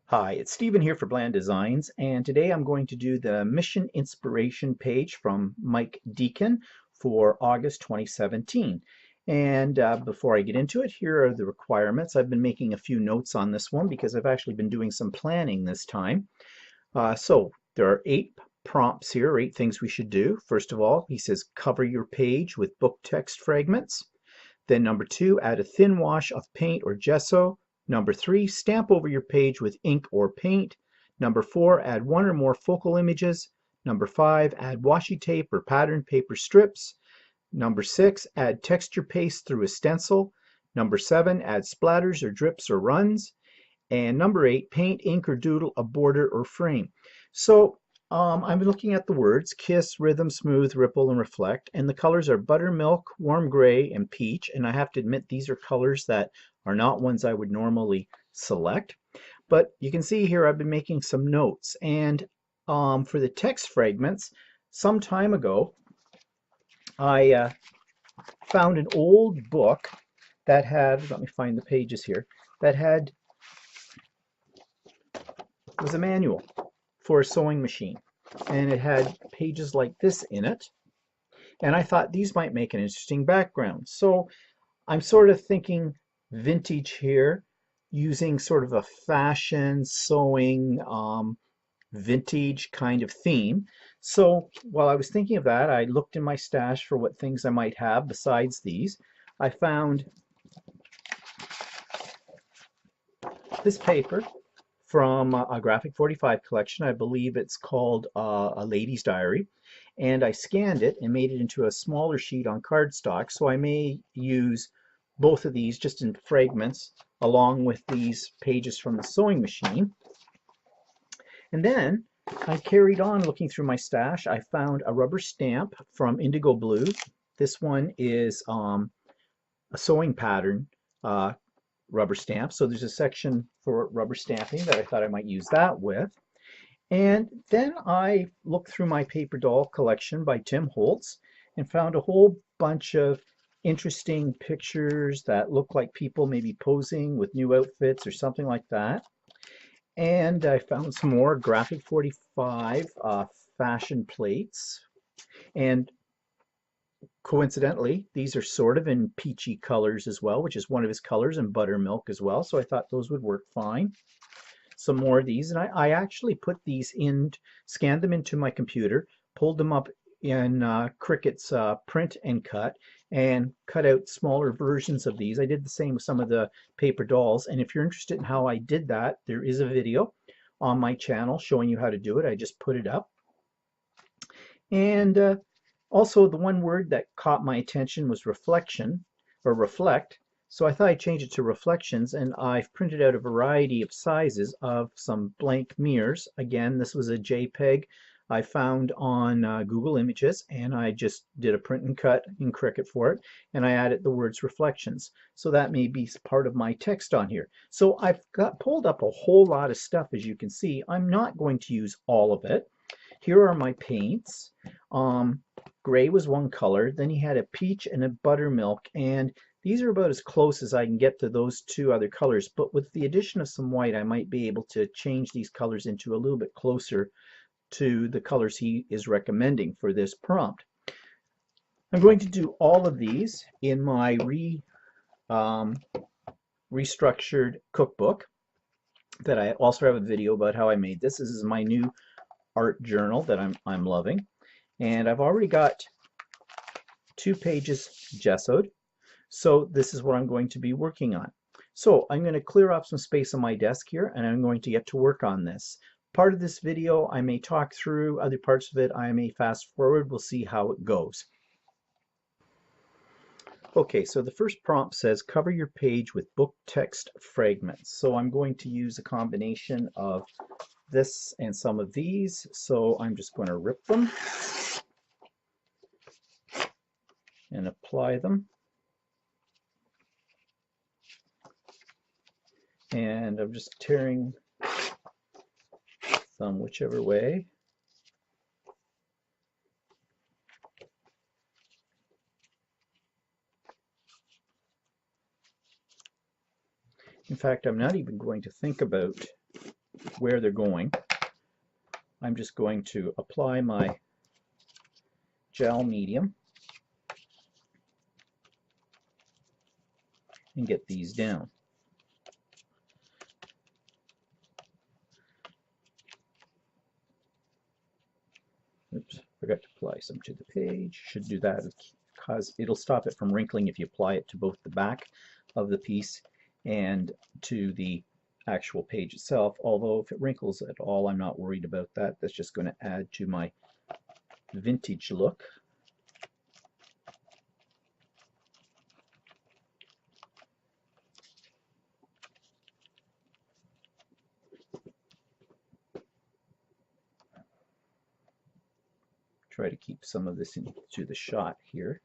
Hi, it's Stephen here for Bland Designs, and today I'm going to do the mission inspiration page from Mike Deacon for August 2017. And before I get into it, here are the requirements. I've been making a few notes on this one because I've actually been doing some planning this time. So there are 8 prompts here, 8 things we should do. First of all, he says cover your page with book text fragments. Then number 2, add a thin wash of paint or gesso. Number 3, stamp over your page with ink or paint. Number 4, add 1 or more focal images. Number 5, add washi tape or patterned paper strips. Number 6, add texture paste through a stencil. Number 7, add splatters or drips or runs. And number 8, paint, ink, or doodle a border or frame. So I'm looking at the words kiss, rhythm, smooth, ripple, and reflect. And the colors are buttermilk, warm gray, and peach. And I have to admit, these are colors that are not ones I would normally select. But you can see here I've been making some notes. And for the text fragments, some time ago, I found an old book that had, let me find the pages here, that had, was a manual for a sewing machine. And it had pages like this in it. And I thought these might make an interesting background. So I'm sort of thinking vintage here, using sort of a fashion sewing vintage kind of theme. So while I was thinking of that, I looked in my stash for what things I might have besides these. I found this paper from a Graphic 45 collection. I believe it's called A Lady's Diary. And I scanned it and made it into a smaller sheet on cardstock. So I may use both of these just in fragments along with these pages from the sewing machine. And then I carried on looking through my stash. I found a rubber stamp from Indigo Blue. This one is a sewing pattern rubber stamp. So there's a section for rubber stamping that I thought I might use that with. And then I looked through my paper doll collection by Tim Holtz and found a whole bunch of interesting pictures that look like people maybe posing with new outfits or something like that. And I found some more Graphic 45 fashion plates. And coincidentally, these are sort of in peachy colors as well, which is one of his colors, and buttermilk as well. So I thought those would work fine. Some more of these, and I actually put these in, scanned them into my computer, pulled them up in Cricut's print and cut, and cut out smaller versions of these. I did the same with some of the paper dolls, and if you're interested in how I did that, there is a video on my channel showing you how to do it. I just put it up. And also the one word that caught my attention was reflection, or reflect. So I thought I'd change it to reflections, and I've printed out a variety of sizes of some blank mirrors. Again, this was a JPEG I found on Google Images, and I just did a print and cut in Cricut for it, and I added the words reflections. So that may be part of my text on here. So I've pulled up a whole lot of stuff, as you can see. I'm not going to use all of it. Here are my paints. Gray was one color, then he had a peach and a buttermilk, and these are about as close as I can get to those 2 other colors, but with the addition of some white I might be able to change these colors into a little bit closer to the colors he is recommending for this prompt. I'm going to do all of these in my restructured cookbook that I also have a video about how I made this. This is my new art journal that I'm loving, and I've already got 2 pages gessoed. So this is what I'm going to be working on. So I'm going to clear up some space on my desk here, and I'm going to get to work on this. Part of this video I may talk through, other parts of it I may fast forward. We'll see how it goes. Okay, so the first prompt says cover your page with book text fragments. So I'm going to use a combination of this and some of these. So I'm just going to rip them and apply them. And I'm just tearing them whichever way. In fact, I'm not even going to think about where they're going, I'm just going to apply my gel medium and get these down. Oops, forgot to apply some to the page. Should do that because it'll stop it from wrinkling if you apply it to both the back of the piece and to the actual page itself. Although if it wrinkles at all, I'm not worried about that. That's just going to add to my vintage look. Try to keep some of this into the shot here.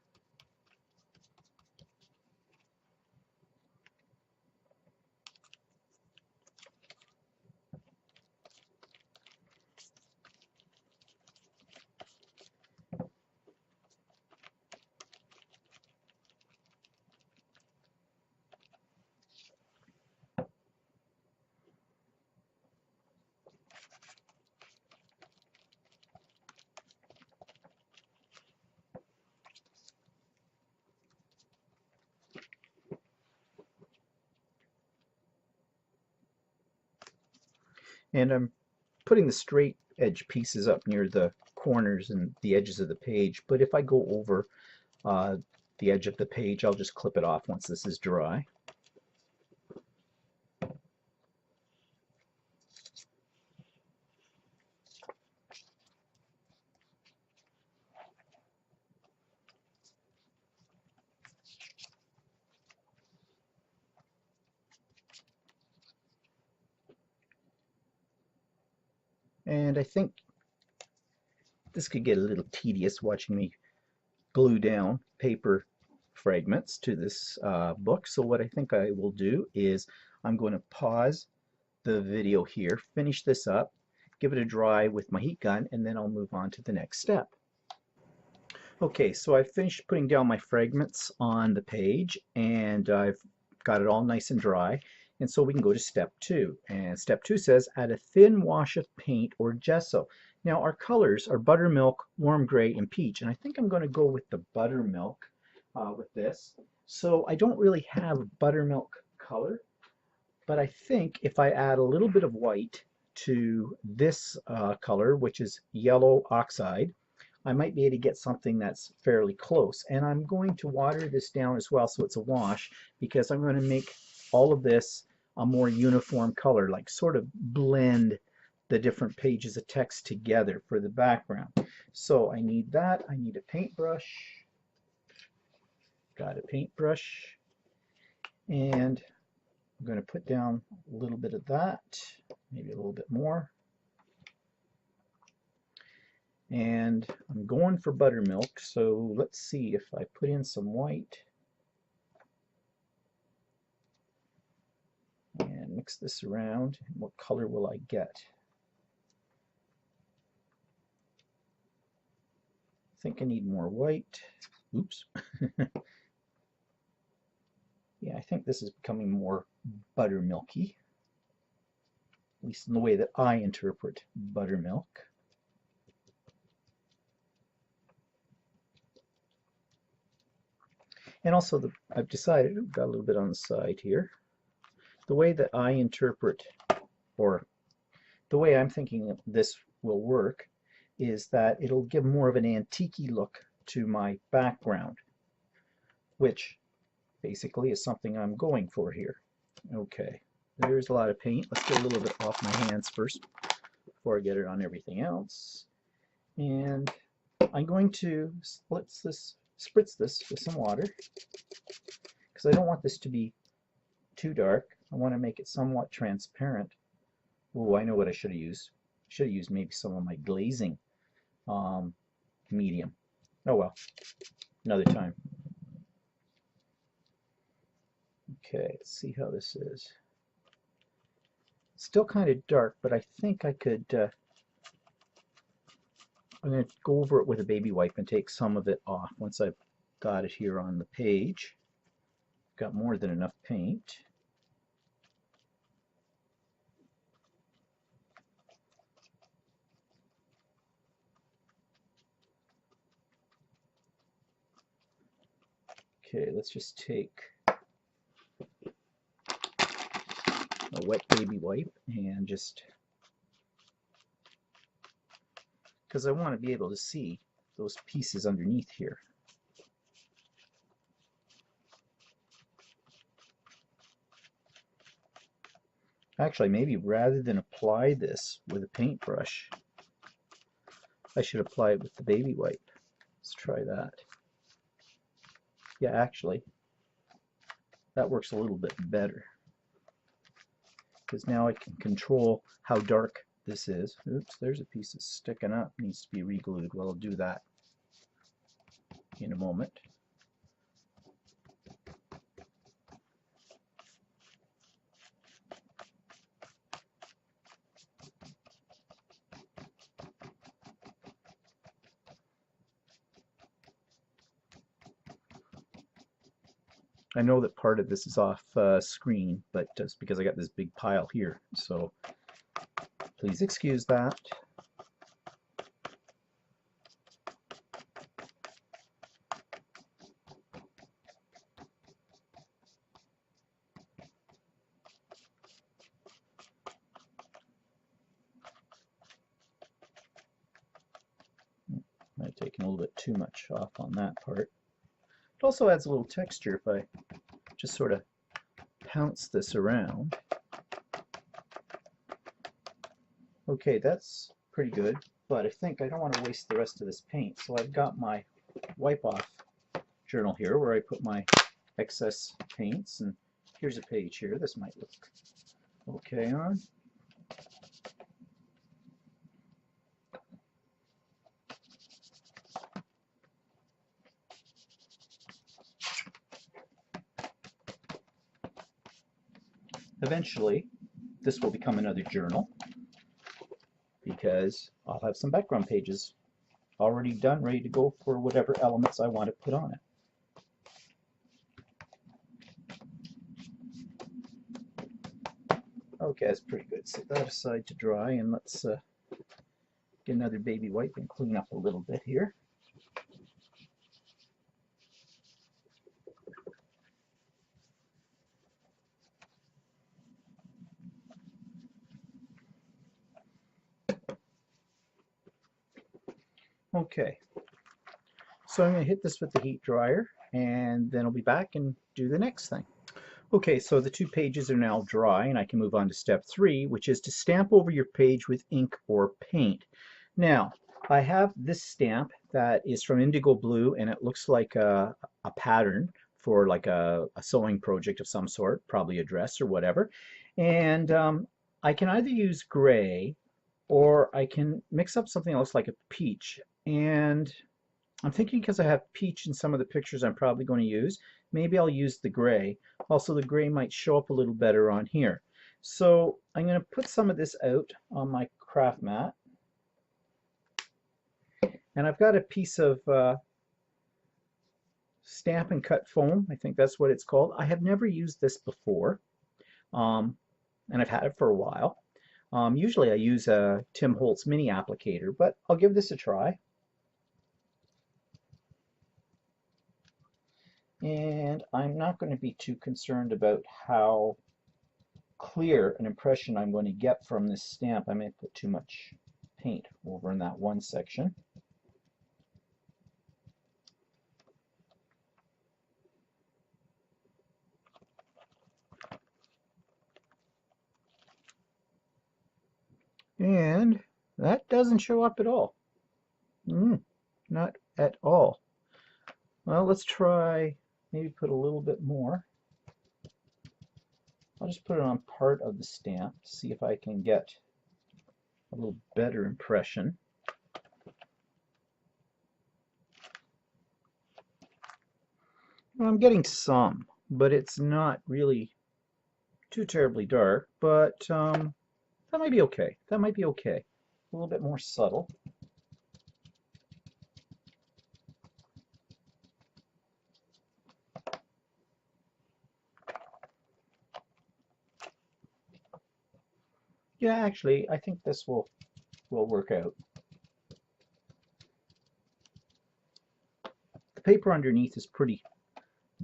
And I'm putting the straight edge pieces up near the corners and the edges of the page, but if I go over the edge of the page, I'll just clip it off once this is dry. And I think this could get a little tedious watching me glue down paper fragments to this book. So what I think I will do is I'm going to pause the video here, finish this up, give it a dry with my heat gun, and then I'll move on to the next step. Okay, so I've finished putting down my fragments on the page and I've got it all nice and dry. And so we can go to step 2. And step 2 says add a thin wash of paint or gesso. Now our colors are buttermilk, warm gray, and peach. And I think I'm going to go with the buttermilk with this. So I don't really have buttermilk color, but I think if I add a little bit of white to this color, which is yellow oxide, I might be able to get something that's fairly close. And I'm going to water this down as well so it's a wash, because I'm going to make all of this a more uniform color, like sort of blend the different pages of text together for the background. So I need that. I need a paintbrush. Got a paintbrush. And I'm going to put down a little bit of that, maybe a little bit more. And I'm going for buttermilk, so let's see if I put in some white and mix this around, what color will I get? I think I need more white. Oops. Yeah, I think this is becoming more buttermilky, at least in the way that I interpret buttermilk. And also, I've decided, got a little bit on the side here, the way that I interpret, or the way I'm thinking that this will work, is that it'll give more of an antique-y look to my background, which basically is something I'm going for here. Okay, there's a lot of paint. Let's get a little bit off my hands first before I get it on everything else. And I'm going to spritz this with some water, because I don't want this to be too dark. I want to make it somewhat transparent. Oh, I know what I should have used. I should have used maybe some of my glazing medium. Oh well, another time. Okay, let's see how this is. Still kind of dark, but I think I could, I'm going to go over it with a baby wipe and take some of it off once I've got it here on the page. Got more than enough paint. Okay, let's just take a wet baby wipe and just, because I want to be able to see those pieces underneath here. Actually, maybe rather than apply this with a paintbrush, I should apply it with the baby wipe. Let's try that. Yeah, actually, that works a little bit better, because now I can control how dark this is. Oops, there's a piece that's sticking up, needs to be re-glued. Well, I'll do that in a moment. I know that part of this is off screen, but just because I got this big pile here, so please excuse that. Might have taken a little bit too much off on that part. It also adds a little texture if I just sort of pounce this around. Okay, that's pretty good, but I think I don't want to waste the rest of this paint, so I've got my wipe off journal here where I put my excess paints, and here's a page here. This might look okay on. Eventually, this will become another journal because I'll have some background pages already done, ready to go for whatever elements I want to put on it. Okay, that's pretty good. Set that aside to dry, and let's get another baby wipe and clean up a little bit here. Okay, so I'm going to hit this with the heat dryer, and then I'll be back and do the next thing. Okay, so the two pages are now dry, and I can move on to step 3, which is to stamp over your page with ink or paint. Now, I have this stamp that is from indigo blue, and it looks like a pattern for like a sewing project of some sort, probably a dress or whatever. And I can either use gray, or I can mix up something else like a peach. And I'm thinking because I have peach in some of the pictures I'm probably going to use, maybe I'll use the gray. Also, the gray might show up a little better on here. So I'm going to put some of this out on my craft mat. And I've got a piece of Stampin' Cut foam. I think that's what it's called. I have never used this before, and I've had it for a while. Usually I use a Tim Holtz mini applicator, but I'll give this a try. And I'm not going to be too concerned about how clear an impression I'm going to get from this stamp. I may put too much paint over in that one section. And that doesn't show up at all. Not at all. Well, let's try maybe put a little bit more. I'll just put it on part of the stamp to see if I can get a little better impression. Well, I'm getting some, but it's not really too terribly dark, but that might be okay. That might be okay. A little bit more subtle. Yeah, actually, I think this will work out. The paper underneath is pretty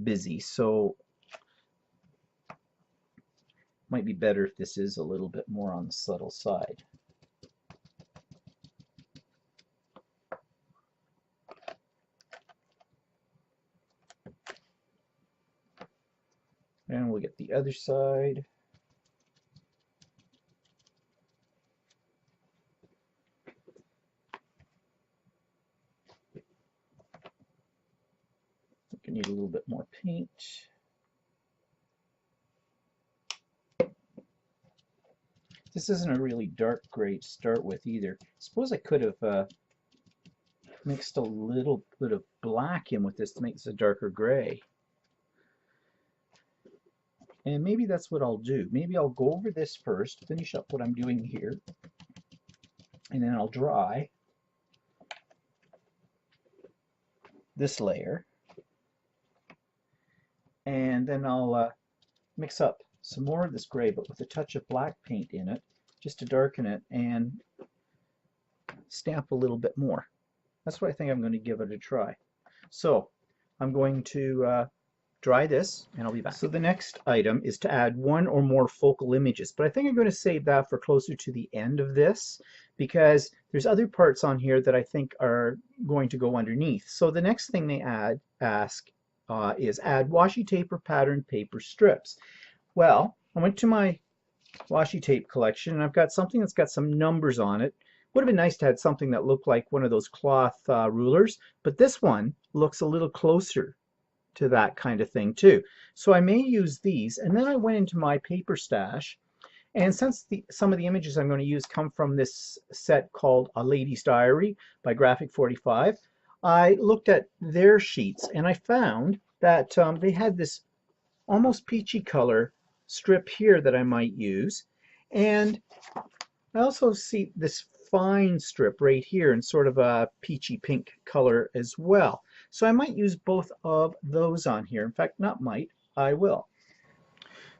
busy, so might be better if this is a little bit more on the subtle side. And we'll get the other side. We need a little bit more paint. This isn't a really dark gray to start with either. I suppose I could have mixed a little bit of black in with this to make this a darker gray. And maybe that's what I'll do. Maybe I'll go over this first, finish up what I'm doing here, and then I'll dry this layer. And then I'll mix up some more of this gray, but with a touch of black paint in it, just to darken it and stamp a little bit more. That's what I think I'm going to give it a try. So I'm going to dry this, and I'll be back. So the next item is to add one or more focal images, but I think I'm going to save that for closer to the end of this, because there's other parts on here that I think are going to go underneath. So the next thing they ask is add washi tape or patterned paper strips. Well, I went to my washi tape collection, and I've got something that's got some numbers on it. Would have been nice to have something that looked like one of those cloth rulers, but this one looks a little closer to that kind of thing too. So I may use these, and then I went into my paper stash, and since some of the images I'm going to use come from this set called A Lady's Diary by Graphic 45, I looked at their sheets, and I found that they had this almost peachy color strip here that I might use, and I also see this fine strip right here in sort of a peachy pink color as well. So I might use both of those on here. In fact, not might, I will.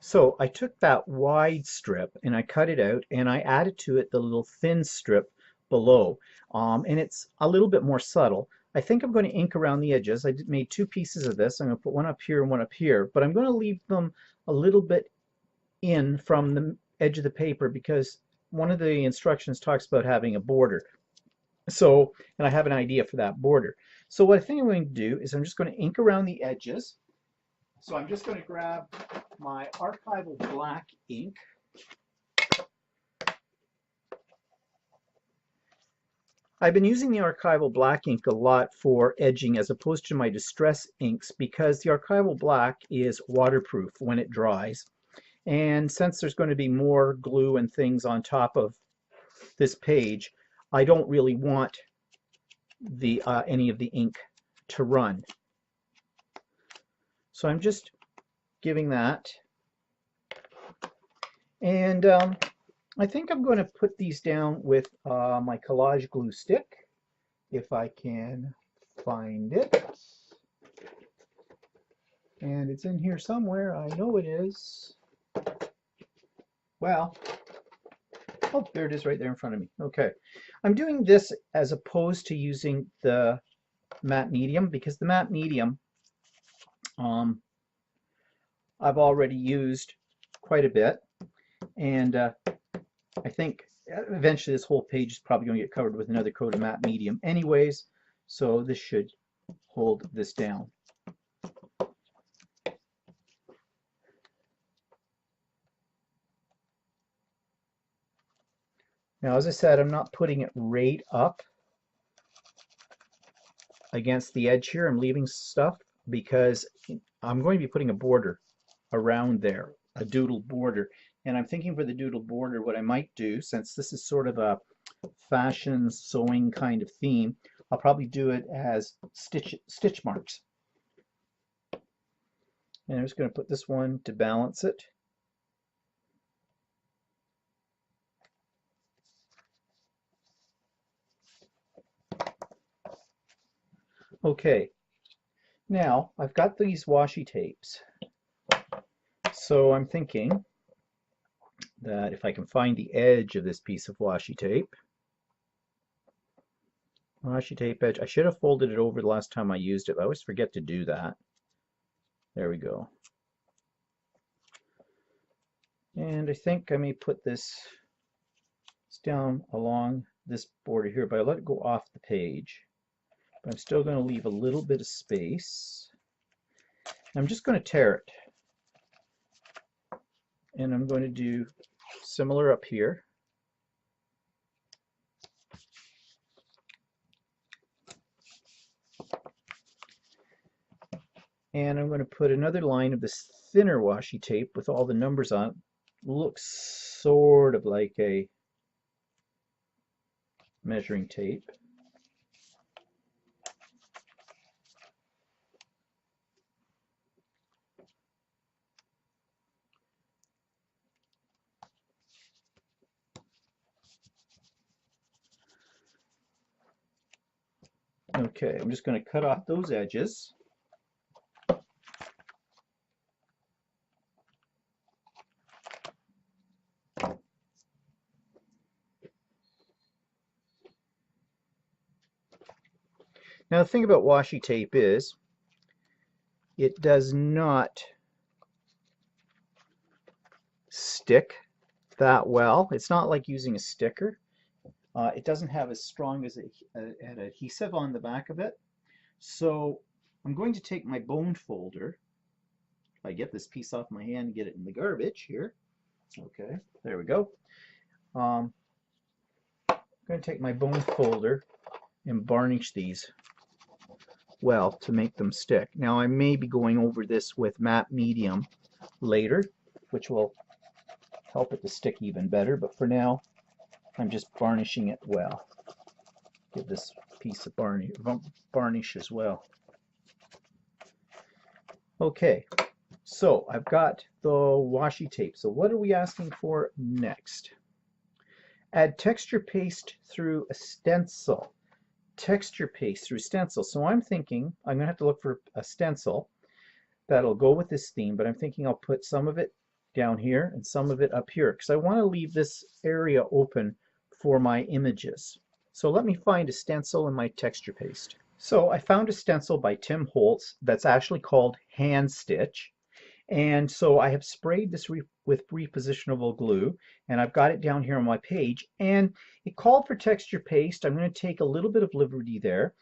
So I took that wide strip and I cut it out, and I added to it the little thin strip below, and it's a little bit more subtle. I think I'm going to ink around the edges. I made two pieces of this. I'm going to put one up here and one up here, but I'm going to leave them a little bit in from the edge of the paper, because one of the instructions talks about having a border. So, and I have an idea for that border. So what I think I'm going to do is I'm just going to ink around the edges. So I'm just going to grab my archival black ink. I've been using the archival black ink a lot for edging as opposed to my distress inks, because the archival black is waterproof when it dries. And since there's going to be more glue and things on top of this page, I don't really want the any of the ink to run. So I'm just giving that. And I think I'm going to put these down with my collage glue stick, if I can find it. And it's in here somewhere. I know it is. Well, oh, there it is right there in front of me. Okay. I'm doing this as opposed to using the matte medium, because the matte medium I've already used quite a bit, and I think eventually this whole page is probably going to get covered with another coat of matte medium anyways, so this should hold this down. Now, as I said, I'm not putting it right up against the edge here. I'm leaving stuff because I'm going to be putting a border around there, a doodle border. And I'm thinking for the doodle border, what I might do, since this is sort of a fashion sewing kind of theme, I'll probably do it as stitch marks. And I'm just going to put this one to balance it. Okay, now I've got these washi tapes. So I'm thinking that if I can find the edge of this piece of washi tape edge, I should have folded it over the last time I used it. I always forget to do that. There we go. And I think I may put this down along this border here, but I let it go off the page. But I'm still going to leave a little bit of space. I'm just going to tear it. And I'm going to do similar up here. And I'm going to put another line of this thinner washi tape with all the numbers on it. Looks sort of like a measuring tape. Okay, I'm just going to cut off those edges. Now the thing about washi tape is it does not stick that well. It's not like using a sticker. It doesn't have as strong as an adhesive on the back of it. So I'm going to take my bone folder. If I get this piece off my hand and get it in the garbage here. Okay, there we go. I'm going to take my bone folder and varnish these well to make them stick. Now I may be going over this with matte medium later, which will help it to stick even better, but for now I'm just varnishing it well. Give this piece of varnish as well. Okay, so I've got the washi tape. So what are we asking for next? Add texture paste through a stencil. Texture paste through stencil. So I'm thinking I'm going to have to look for a stencil that'll go with this theme, but I'm thinking I'll put some of it down here and some of it up here because I want to leave this area open for my images. So let me find a stencil in my texture paste. So I found a stencil by Tim Holtz that's actually called Hand Stitch. And so I have sprayed this with repositionable glue, and I've got it down here on my page, and it called for texture paste. I'm going to take a little bit of liberty there,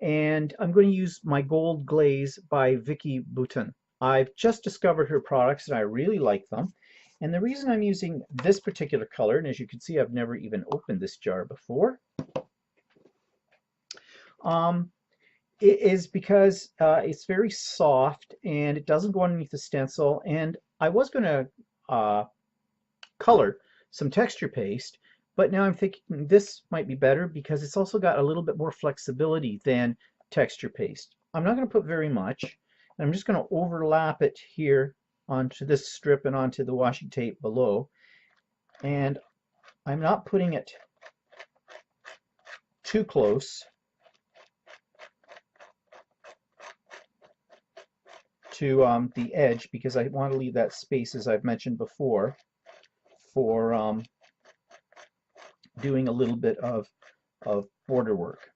and I'm going to use my Gold Glaze by Vicky Bouton. I've just discovered her products and I really like them, and the reason I'm using this particular color, and as you can see I've never even opened this jar before, it is because it's very soft and it doesn't go underneath the stencil, and I was going to color some texture paste, but now I'm thinking this might be better because it's also got a little bit more flexibility than texture paste. I'm not going to put very much. I'm just going to overlap it here onto this strip and onto the washi tape below, and I'm not putting it too close to the edge because I want to leave that space, as I've mentioned before, for doing a little bit of border work.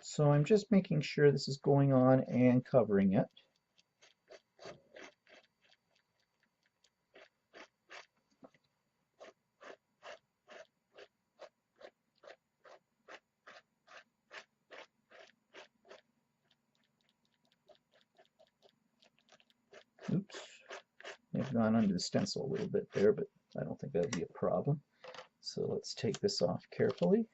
So I'm just making sure this is going on and covering it. Oops, I've gone under the stencil a little bit there, but I don't think that'll be a problem. So let's take this off carefully.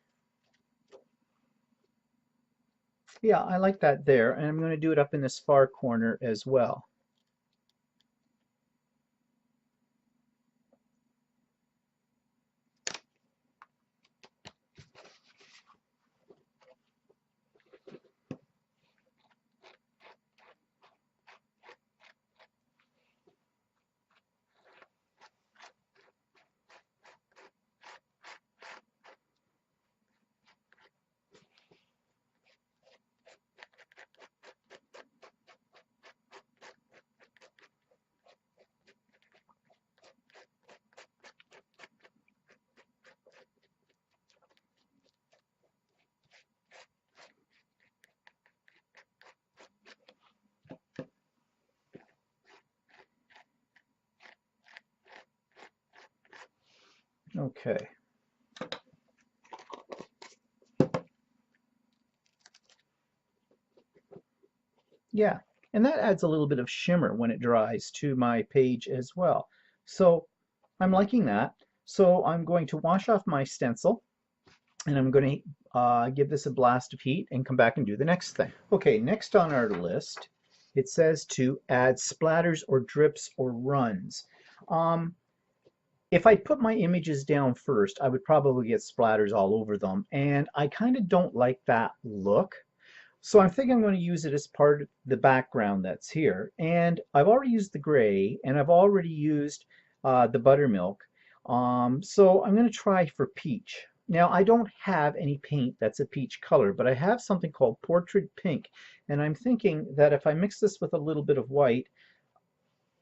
Yeah, I like that there, and I'm going to do it up in this far corner as well. Okay. Yeah, and that adds a little bit of shimmer when it dries to my page as well. So I'm liking that. So I'm going to wash off my stencil, and I'm going to give this a blast of heat and come back and do the next thing. Okay, next on our list, it says to add splatters or drips or runs. If I put my images down first, I would probably get splatters all over them, and I kind of don't like that look. So I'm thinking I'm going to use it as part of the background that's here. And I've already used the gray, and I've already used the buttermilk. So I'm going to try for peach. Now, I don't have any paint that's a peach color, but I have something called Portrait Pink. And I'm thinking that if I mix this with a little bit of white,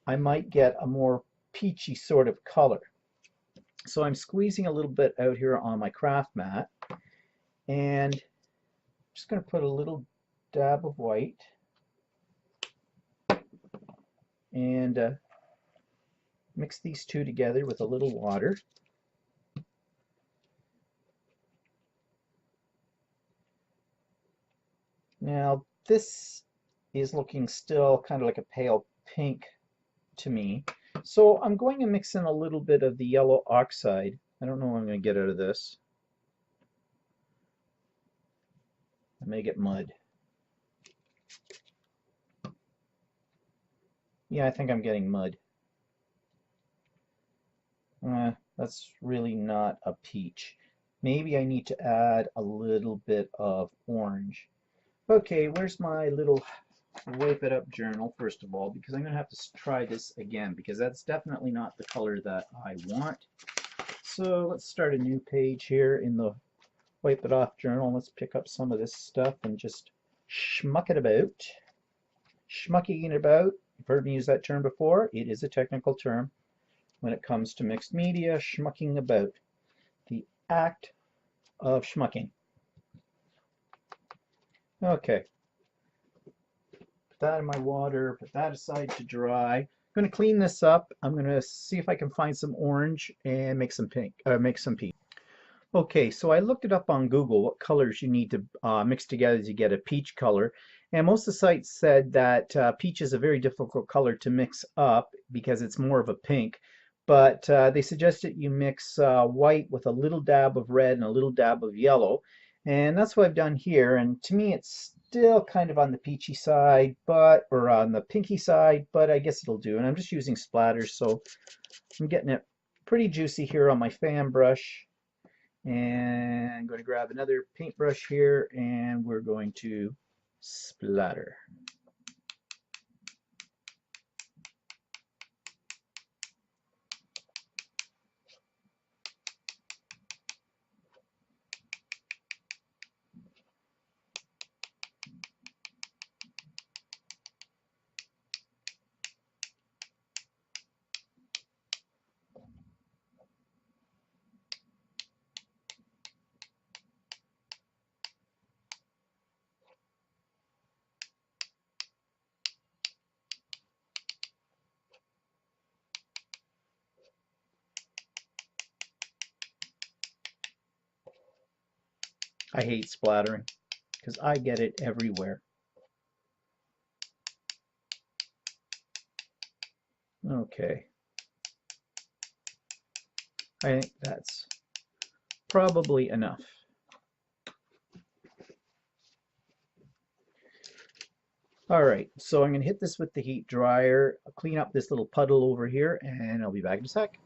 I might get a more peachy sort of color. So I'm squeezing a little bit out here on my craft mat, and I'm just going to put a little dab of white and mix these two together with a little water. Now this is looking still kind of like a pale pink to me. So I'm going to mix in a little bit of the yellow oxide. I don't know what I'm going to get out of this. I may get mud. Yeah, I think I'm getting mud. That's really not a peach. Maybe I need to add a little bit of orange. Okay, where's my little wipe it up journal, first of all, because I'm going to have to try this again, because that's definitely not the color that I want. So let's start a new page here in the wipe it off journal. Let's pick up some of this stuff and just schmuck it about. Schmucking it about. You've heard me use that term before. It is a technical term when it comes to mixed media. Schmucking about. The act of schmucking. Okay. Put that in my water, put that aside to dry. I'm going to clean this up. I'm going to see if I can find some orange and make some pink, make some peach. Okay, so I looked it up on Google, what colors you need to mix together to get a peach color. And most of the sites said that peach is a very difficult color to mix up because it's more of a pink. But they suggested you mix white with a little dab of red and a little dab of yellow. And that's what I've done here. And to me, it's still kind of on the peachy side, or on the pinky side, but I guess it'll do. And I'm just using splatters, so I'm getting it pretty juicy here on my fan brush. And I'm going to grab another paintbrush here, and we're going to splatter. I hate splattering because I get it everywhere. Okay. I think that's probably enough. All right, so I'm going to hit this with the heat dryer, clean up this little puddle over here, and I'll be back in a sec.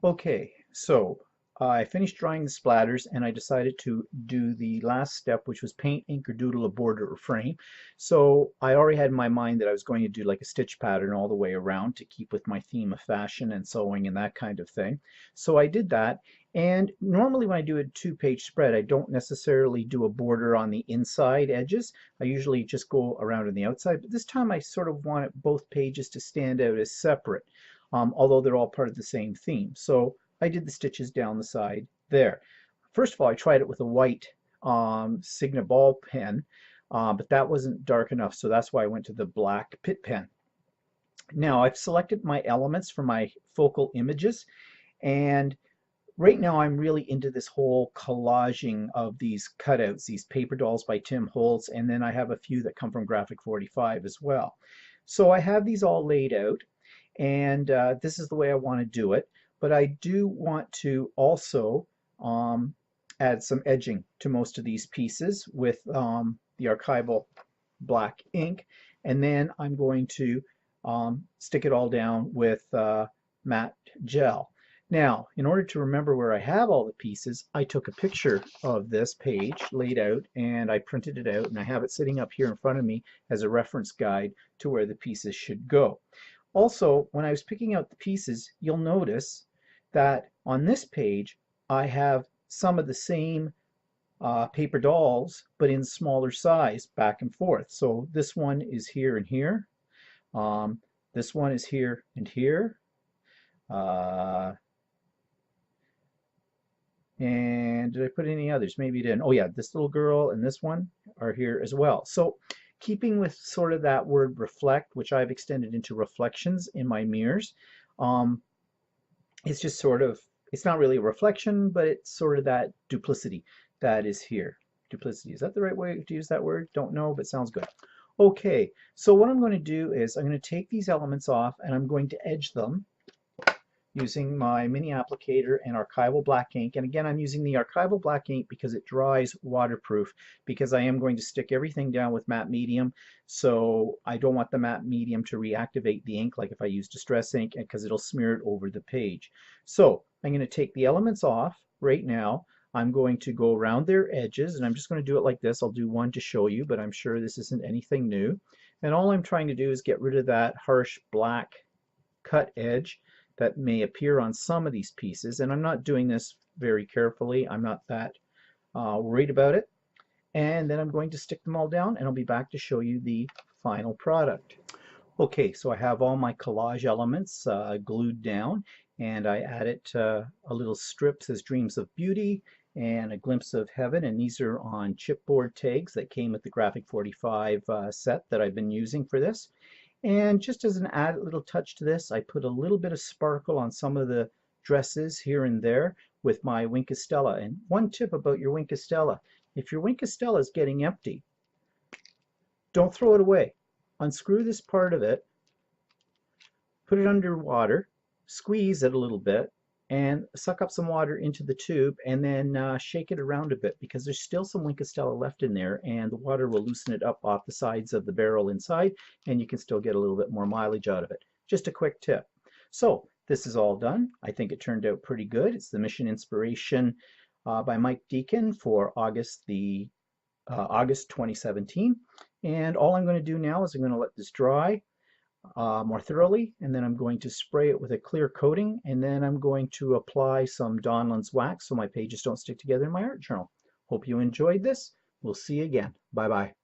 Okay, so I finished drying the splatters and I decided to do the last step, which was paint, ink, or doodle a border or frame. So I already had in my mind that I was going to do like a stitch pattern all the way around to keep with my theme of fashion and sewing and that kind of thing. So I did that, and normally when I do a two-page spread, I don't necessarily do a border on the inside edges. I usually just go around on the outside, but this time I sort of wanted both pages to stand out as separate. Although they're all part of the same theme. So I did the stitches down the side there. First of all, I tried it with a white Sigma ball pen, but that wasn't dark enough, so that's why I went to the black Pitt pen. Now I've selected my elements for my focal images, and right now I'm really into this whole collaging of these cutouts, these paper dolls by Tim Holtz, and then I have a few that come from Graphic 45 as well. So I have these all laid out, and this is the way I want to do it. But I do want to also add some edging to most of these pieces with the archival black ink, and then I'm going to stick it all down with matte gel. Now, in order to remember where I have all the pieces, I took a picture of this page laid out and I printed it out, and I have it sitting up here in front of me as a reference guide to where the pieces should go. Also, when I was picking out the pieces, you'll notice that on this page I have some of the same paper dolls, but in smaller size, back and forth. So this one is here and here. This one is here and here. And did I put any others? Maybe I didn't. Oh yeah, this little girl and this one are here as well. So keeping with sort of that word reflect, which I've extended into reflections in my mirrors, it's just sort of, it's not really a reflection, but it's sort of that duplicity that is here. Duplicity, is that the right way to use that word? Don't know, but sounds good. Okay, so what I'm going to do is I'm going to take these elements off and I'm going to edge them using my mini applicator and archival black ink. And again, I'm using the archival black ink because it dries waterproof, because I am going to stick everything down with matte medium, so I don't want the matte medium to reactivate the ink like if I use distress ink, because it'll smear it over the page. So I'm going to take the elements off right now. I'm going to go around their edges, and I'm just going to do it like this. I'll do one to show you, but I'm sure this isn't anything new. And all I'm trying to do is get rid of that harsh black cut edge that may appear on some of these pieces, and I'm not doing this very carefully. I'm not that worried about it. And then I'm going to stick them all down, and I'll be back to show you the final product. Okay, so I have all my collage elements glued down, and I added a little strip says Dreams of Beauty and A Glimpse of Heaven, and these are on chipboard tags that came with the Graphic 45 set that I've been using for this. And just as an added little touch to this, I put a little bit of sparkle on some of the dresses here and there with my Wink of Stella. And one tip about your Wink of Stella: if your Wink of Stella is getting empty, don't throw it away. Unscrew this part of it, put it under water, squeeze it a little bit, and suck up some water into the tube, and then shake it around a bit, because there's still some Wink of Stella left in there, and the water will loosen it up off the sides of the barrel inside, and you can still get a little bit more mileage out of it. Just a quick tip. So this is all done. I think it turned out pretty good. It's the Mission Inspiration by Mike Deacon for August 2017. And all I'm going to do now is I'm going to let this dry more thoroughly, and then I'm going to spray it with a clear coating, and then I'm going to apply some Donlands wax so my pages don't stick together in my art journal. Hope you enjoyed this. We'll see you again. Bye bye.